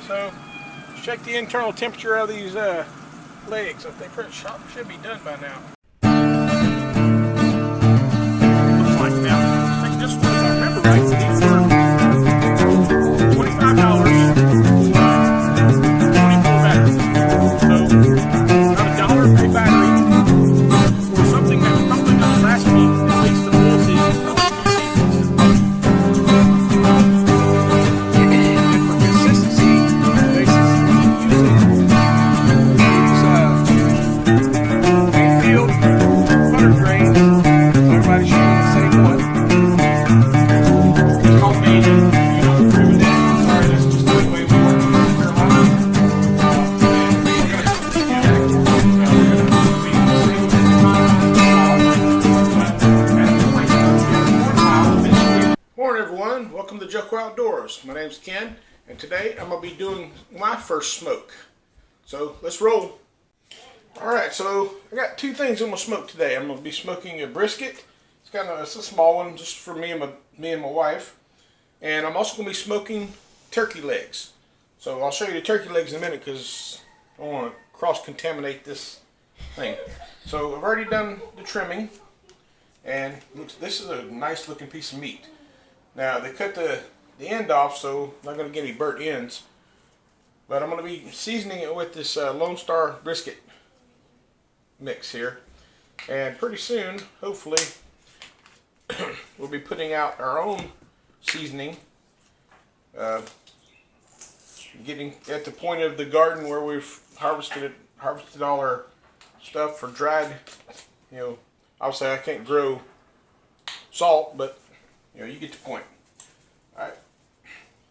So, let's check the internal temperature of these legs. I think pretty sharp should be done by now. Looks like now. I think this one, if I remember right, these were $25 for 24 batteries. So, about $1 per battery for something that's probably going to last me at least the full season, probably 2 seasons. And for consistency basis, Greenfield butter grains. Everybody's using the same one. It's called Maine. You don't agree with that? Sorry, that's just the way we work in North Carolina. Morning everyone, welcome to Joko Outdoors. My name's Ken, and today I'm going to be doing my first smoke. So let's roll. Alright, so I got two things I'm going to smoke today. I'm going to be smoking a brisket. It's a small one just for me and my wife. And I'm also going to be smoking turkey legs. So I'll show you the turkey legs in a minute because I don't want to cross-contaminate this thing. So I've already done the trimming, and this is a nice looking piece of meat. Now they cut the end off, so I'm not going to get any burnt ends. But I'm going to be seasoning it with this Lone Star brisket mix here. And pretty soon, hopefully, we'll be putting out our own seasoning. Getting at the point of the garden where we've harvested all our stuff for dried. You know, obviously I can't grow salt, but you know, you get the point. Alright.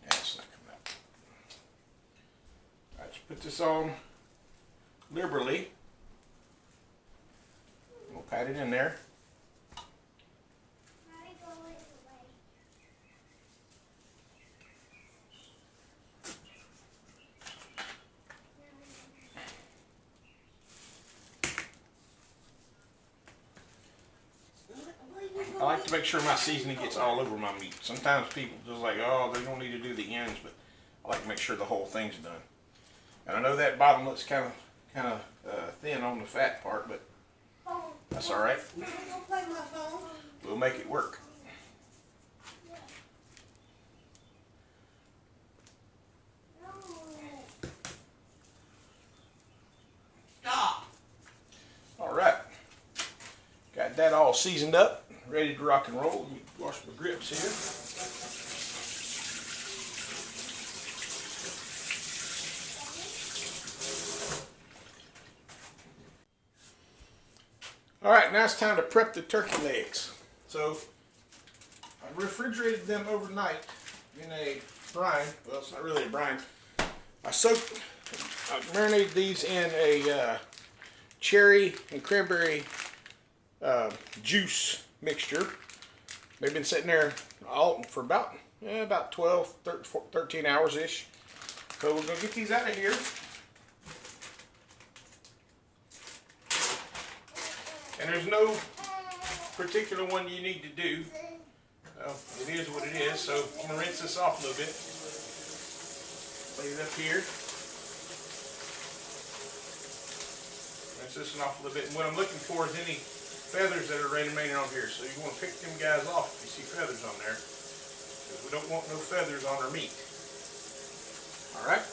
That's not coming out. Alright, let's put this on liberally. We'll pat it in there. I like to make sure my seasoning gets all over my meat. Sometimes people just like, oh, they don't need to do the ends, but I like to make sure the whole thing's done. And I know that bottom looks kind of thin on the fat part, but that's all right. We'll make it work. All right, got that all seasoned up. Ready to rock and roll. Let me wash my grips here. Alright, now it's time to prep the turkey legs. So, I refrigerated them overnight in a brine. Well, it's not really a brine. I marinated these in a cherry and cranberry juice mixture. They've been sitting there all for about 12, 13 hours ish. So we're going to get these out of here. And there's no particular one you need to do. It is what it is. So I'm going to rinse this off a little bit. Lay it up here. Rinse this one off a little bit. And what I'm looking for is any feathers that are remaining on here. So you want to pick them guys off if you see feathers on there, because we don't want no feathers on our meat. Alright.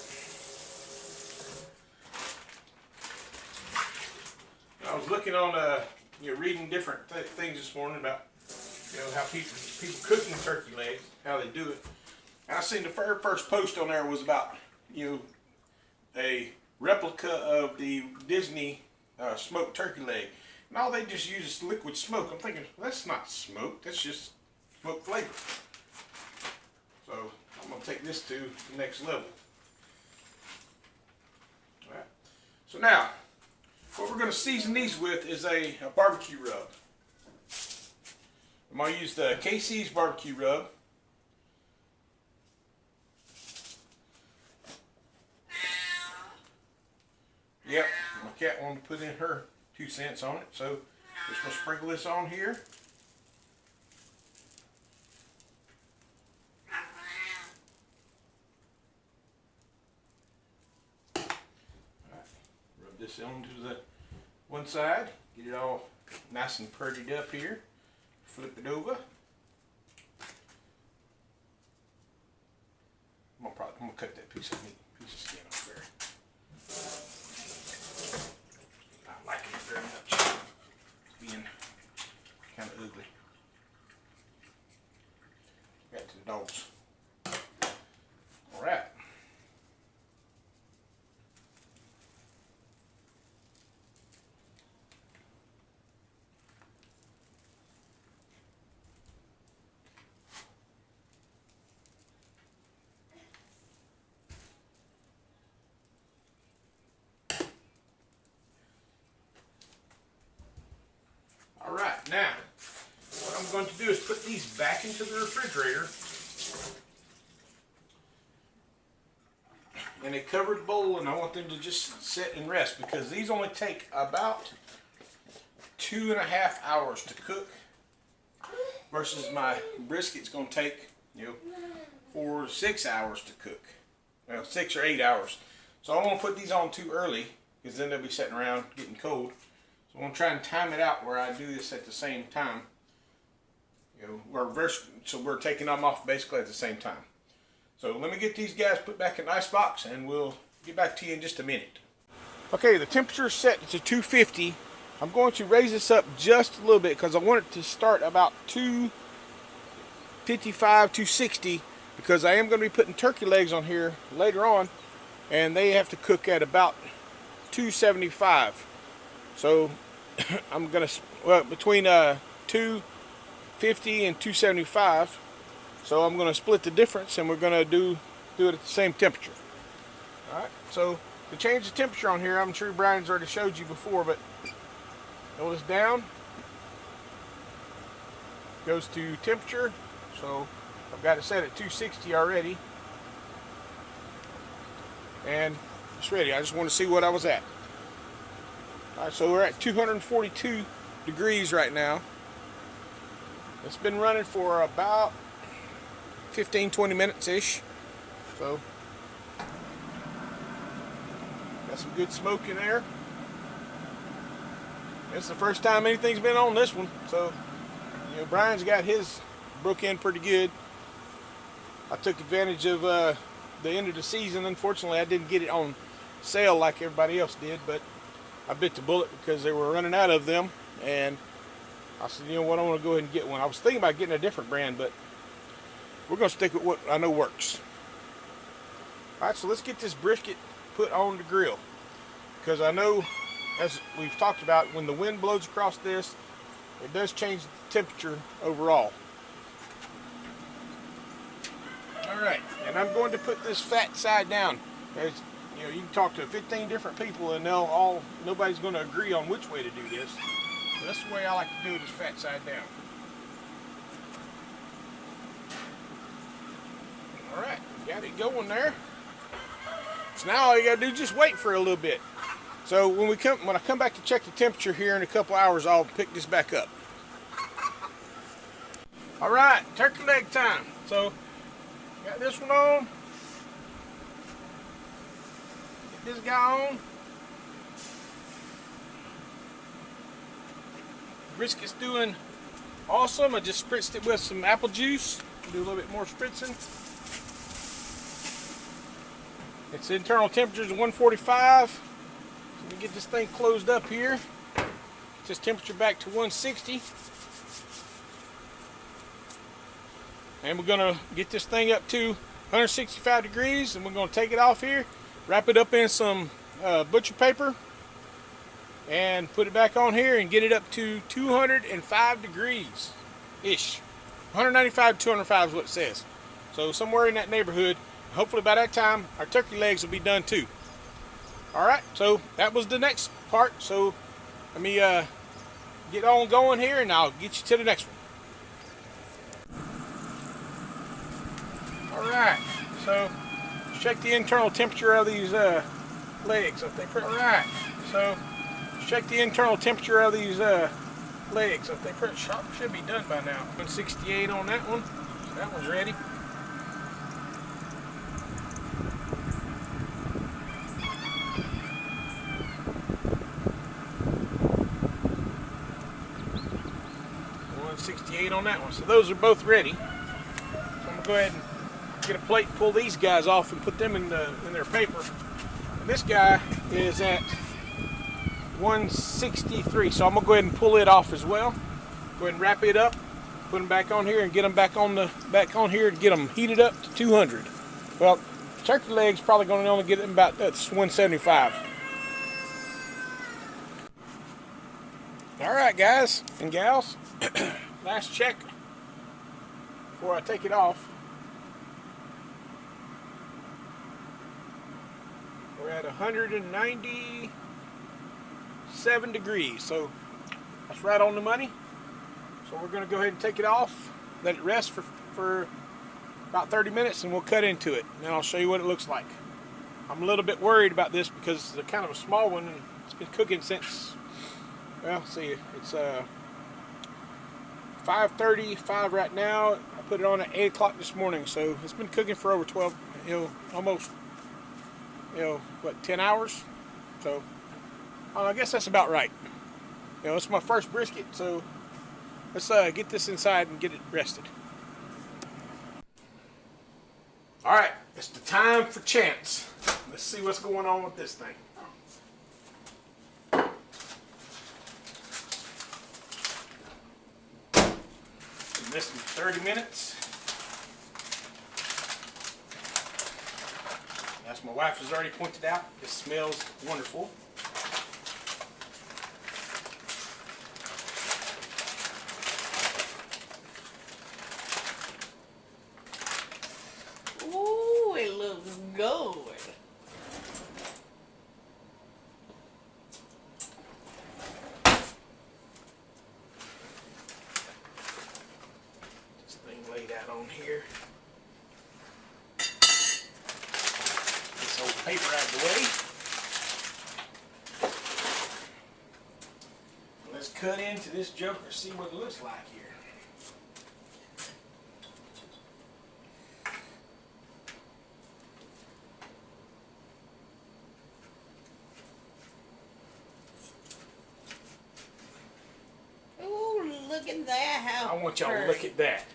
I was looking on reading different things this morning about how people cooking turkey legs, how they do it. And I seen the very first post on there was about a replica of the Disney smoked turkey leg. And all they just use is liquid smoke. I'm thinking, well, that's not smoke, that's just smoke flavor. So I'm going to take this to the next level. Alright. So now, what we're going to season these with is a barbecue rub. I'm going to use the KC's barbecue rub. Yep, my cat wanted to put in her 2 cents on it, so just going to sprinkle this on here. this onto the one side, get it all nice and prettied up here. Flip it over. I'm gonna cut that piece of skin off there. Not liking it very much. It's being kind of ugly. Back to the dogs. All right. Alright, now, what I'm going to do is put these back into the refrigerator in a covered bowl, and I want them to just sit and rest because these only take about 2.5 hours to cook versus my brisket's going to take, 4 to 6 hours to cook. Well, 6 or 8 hours. So I won't put these on too early because then they'll be sitting around getting cold. So I'm going to try and time it out where I do this at the same time. So we're taking them off basically at the same time. So let me get these guys put back in the ice box and we'll get back to you in just a minute. Okay, the temperature is set to 250. I'm going to raise this up just a little bit because I want it to start about 255, 260 because I am going to be putting turkey legs on here later on and they have to cook at about 275. So I'm gonna, between 250 and 275. So I'm gonna split the difference, and we're gonna do it at the same temperature. All right. So to change the temperature on here, I'm sure Brian's already showed you before, but hold this down. Goes to temperature. So I've got it set at 260 already, and it's ready. I just want to see what I was at. Alright, so we're at 242 degrees right now. It's been running for about 15-20 minutes-ish. So, got some good smoke in there. It's the first time anything's been on this one. So, Brian's got his broke in pretty good. I took advantage of the end of the season. Unfortunately, I didn't get it on sale like everybody else did, but I bit the bullet because they were running out of them, and I said, you know what, I want to go ahead and get one. I was thinking about getting a different brand, but we're going to stick with what I know works. Alright, so let's get this brisket put on the grill, because I know, as we've talked about, when the wind blows across this, it does change the temperature overall. Alright, and I'm going to put this fat side down. As you can talk to 15 different people and nobody's going to agree on which way to do this. So that's the way I like to do it, is fat side down. Alright, got it going there. So now all you got to do is just wait for a little bit. So when I come back to check the temperature here in a couple hours, I'll pick this back up. Alright, turkey leg time. So got this one on. This guy on. Brisket's doing awesome. I just spritzed it with some apple juice. Do a little bit more spritzing. Its internal temperature is 145. So let me get this thing closed up here. Get this temperature back to 160. And we're gonna get this thing up to 165 degrees, and we're gonna take it off here. Wrap it up in some butcher paper and put it back on here and get it up to 205 degrees ish. 195 to 205 is what it says. So somewhere in that neighborhood. Hopefully by that time our turkey legs will be done too. Alright, so that was the next part. So let me get on going here and I'll get you to the next one. Alright, so check the internal temperature of these legs. If they right, so check the internal temperature of these legs. If they pretty sharp, should be done by now. 168 on that one. So that one's ready. 58 on that one. So those are both ready. So I'm going to go ahead and get a plate, pull these guys off, and put them in their paper. And this guy is at 163, so I'm going to go ahead and pull it off as well. Go ahead and wrap it up, put them back on here, and get them back on here and get them heated up to 200. Well, turkey legs probably going to only get them about that's 175. All right, guys and gals, last check before I take it off. We're at 197 degrees, so that's right on the money. So we're going to go ahead and take it off, let it rest for about 30 minutes, and we'll cut into it. And then I'll show you what it looks like. I'm a little bit worried about this because it's kind of a small one, and it's been cooking since, well, see, it's 5:35 right now. I put it on at 8 o'clock this morning, so it's been cooking for over 12, almost, what, 10 hours? So I guess that's about right. It's my first brisket, so let's get this inside and get it rested. All right, it's the time for chance. Let's see what's going on with this thing. This is 30 minutes. As my wife has already pointed out, it smells wonderful. Ooh, it looks good. This thing laid out on here. This old paper out of the way. Let's cut into this joker, see what it looks like here. Look at that, how I want y'all to look at that.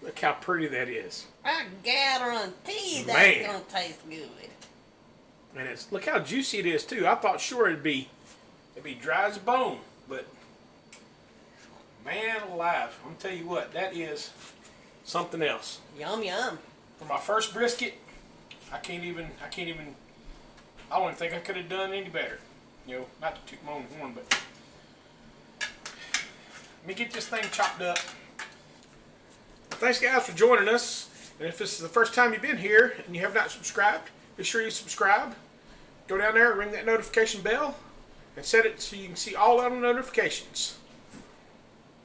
Look how pretty that is. I guarantee that's Man. gonna taste good. And look how juicy it is too. I thought sure it'd be dry as a bone, but man alive, I'm gonna tell you what, that is something else. Yum yum. For my first brisket, I don't even think I could have done any better. Not to toot my own horn, but let me get this thing chopped up. Thanks guys for joining us. And if this is the first time you've been here and you have not subscribed, be sure you subscribe. Go down there, ring that notification bell, and set it so you can see all our notifications.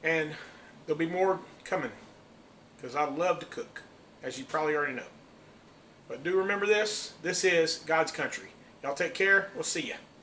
And there'll be more coming, because I love to cook, as you probably already know. But do remember this is God's country. Y'all take care. We'll see ya.